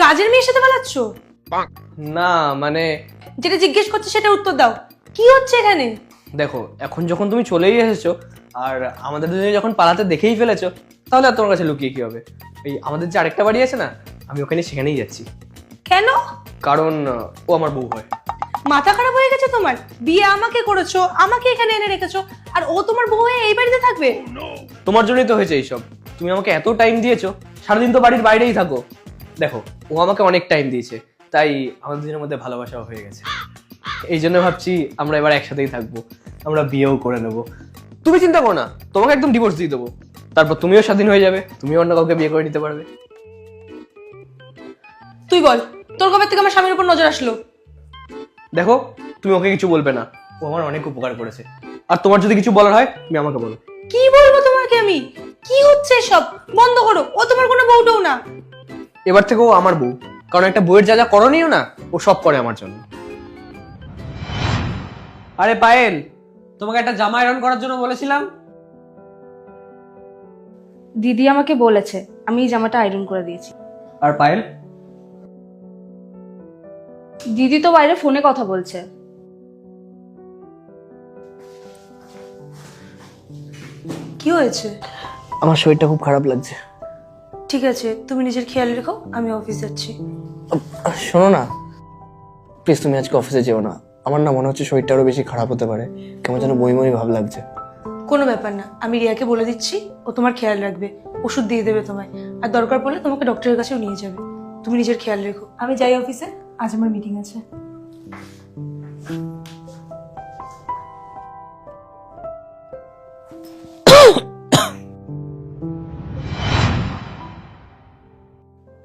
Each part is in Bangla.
কাজের মেয়ের সাথে পালাচ্ছ? না মানে যেটা জিজ্ঞেস করছে সেটা উত্তর দাও। কি হচ্ছে এখানে? দেখো, এখন যখন তুমি চলেই এসেছো আর আমাদের দুজনে যখন পালাতে দেখেই ফেলেছো, তাহলে আর তোমার কাছে লুকিয়ে কি হবে? এই আমাদের যে আরেকটা বাড়ি আছে না, আমি ওখানে সেখানেই যাচ্ছি। কেন? কারণ ও আমার বউ হয়। মাথা খারাপ হয়ে গেছে তোমার? বিয়ে আমাকে করেছো, আমাকে এখানে এনে রেখেছো, আর ও তোমার বউ হয়ে এই বাড়িতে থাকবে? তোমার জন্যই তো হয়েছে এইসব। তুমি আমাকে এত টাইম দিয়েছো, সারাদিন তো বাড়ির বাইরেই থাকো। দেখো, ও আমাকে অনেক টাইম দিয়েছে, তাই আমাদের দুজনের মধ্যে ভালোবাসাও হয়ে গেছে। এই জন্য ভাবছি আমরা এবার একসাথেই থাকবো, আমরা বিয়েও করে নেবো। তুমি চিন্তা করো না, তোমাকে একদম ডিভোর্স দিয়ে দেবো। তারপর তুমিও স্বাধীন হয়ে যাবে, তুমিও অন্য কাউকে বিয়ে করে নিতে পারবে। তুই বল, তোর কবে থেকে আমার স্বামীর উপর নজর আসলো? দেখো, তুমি ওকে কিছু বলবে না, ও আমার অনেক উপকার করেছে। আর তোমার যদি কিছু বলার হয় তুমি আমাকে বলো। কি বলবো তোমাকে আমি? কি হচ্ছে সব? বন্ধ করো, ও তোমার কোনো বউটাও না। এবার থেকে ও আমার বউ, কারণ একটা বউয়ের যা যা করণীয় না, ও সব করে আমার জন্য। আরে পায়েল, তোমাকে একটা জামা আয়রন করার জন্য বলেছিলাম। দিদি আমাকে বলেছে, আমি এই জামাটা আয়রন করে দিয়েছি। আর পায়েল? দিদি তো বাইরে ফোনে কথা বলছে। কি হয়েছে? আমার শরীরটা খুব খারাপ লাগছে। ঠিক আছে, তুমি নিজের খেয়াল রেখো, আমি অফিস যাচ্ছি। শোনো না, প্লিজ তুমি আজকে অফিসে যেও না। আমার না মনে হচ্ছে শরীরটা আরো বেশি খারাপ হতে পারে, কেমন যেন বমি বমি ভাব লাগছে। কোনো ব্যাপার না, আমি রিয়াকে বলে দিচ্ছি, ও তোমার খেয়াল রাখবে, ওষুধ দিয়ে দেবে তোমায়, আর দরকার পড়লে তোমাকে ডক্টরের কাছেও নিয়ে যাবে। তুমি নিজের খেয়াল রেখো, আমি যাই অফিসে, আজ আমার মিটিং আছে।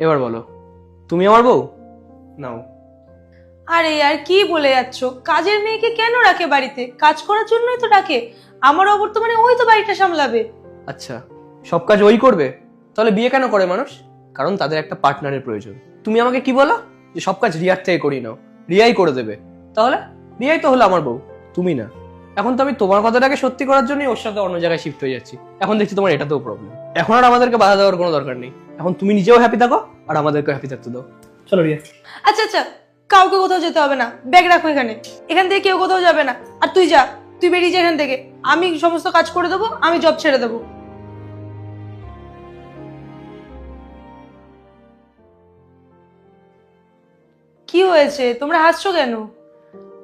এবার বলো, তুমি আমার বউ? নাও। আরে আর কি বলে যাচ্ছ? কাজের মেয়েকে কেন রাখে বাড়িতে? কাজ করার জন্যই তো ডাকে। আমারও বর্তমানে ওই তো বাড়িটা সামলাবে। আচ্ছা, সব কাজ ওই করবে? তাহলে বিয়ে কেন করে মানুষ? কারণ তাদের একটা পার্টনারের প্রয়োজন। তুমি আমাকে কি বলো যে সব কাজ রিয়ার থেকে করিয়ে নাও, রিয়াই করে দেবে? তাহলে রিয়াই তো হলো আমার বউ, তুমি না। এখন তো আমি তোমার কথাটাকে সত্যি করার জন্যই ওর সাথে অন্য জায়গায় শিফট হয়ে যাচ্ছি। এখন দেখছি তোমার এটাতেও প্রবলেম। এখন আর আমাদেরকে বাধা দেওয়ার কোনো দরকার নেই। এখন তুমি নিজেও হ্যাপি থাকো আর আমাদেরকেও হ্যাপি থাকতে দাও। চলো রিয়া। আচ্ছা আচ্ছা, কাউকে কোথাও যেতে হবে না, ব্যাগ রাখো এখানে। এখান থেকে কেউ কোথাও যাবে না। আর তুই যা, তুই বেরিয়ে যা এখান থেকে। আমি সমস্ত কাজ করে দেবো, আমি জব ছেড়ে দেবো। কি হয়েছে, তোমরা হাসছো কেন?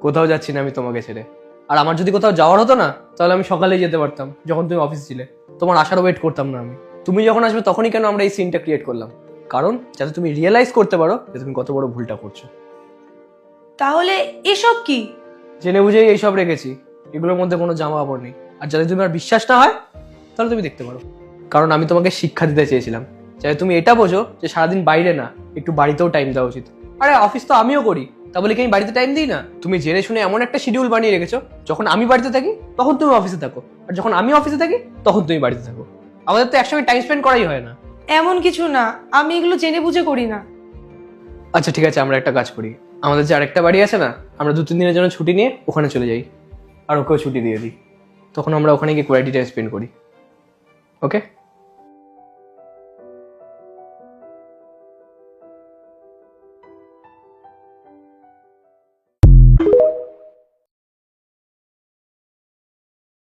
কোথাও যাচ্ছি না আমি তোমাকে ছেড়ে। আর আমার যদি কোথাও যাওয়ার হতো না, তাহলে আমি সকালেই যেতে পারতাম, যখন তুমি অফিস ছিলে। তোমার আসার ওয়েট করতাম না আমি। তুমি যখন আসবে তখনই কেন আমরা এই সিনটা ক্রিয়েট করলাম? কারণ যাতে তুমি রিয়েলাইজ করতে পারো যে তুমি কত বড় ভুলটা করছো। তাহলে এসব কি? জেনে বুঝেই এইসব রেখেছি, এগুলোর মধ্যে কোনো জামা কাপড় নেই। আর যাতে তুমি আর বিশ্বাস না হয়, তাহলে তুমি দেখতে পারো। কারণ আমি তোমাকে শিক্ষা দিতে চেয়েছিলাম, যাতে তুমি এটা বোঝো যে সারাদিন বাইরে না, একটু বাড়িতেও টাইম দেওয়া উচিত। আরে অফিস তো আমিও করি, তা বলে কি আমি বাড়িতে টাইম দিই না? তুমি জেনে শুনে এমন একটা শিডিউল বানিয়ে রেখেছো, যখন আমি বাড়িতে থাকি তখন তুমি অফিসে থাকো, আর যখন আমি অফিসে থাকি তখন তুমি বাড়িতে থাকো। আমাদের তো একসঙ্গে টাইম স্পেন্ড করাই হয় না। এমন কিছু না, আমি এগুলো জেনে বুঝে করি না। আচ্ছা ঠিক আছে, আমরা একটা কাজ করি। আমাদের যে আরেকটা বাড়ি আছে না, আমরা 2-3 দিনের জন্য ছুটি নিয়ে ওখানে চলে যাই, আর ওকেও ছুটি দিয়ে দিই। তখন আমরা ওখানে গিয়ে কোয়ালিটি টাইম স্পেন্ড করি। ওকে?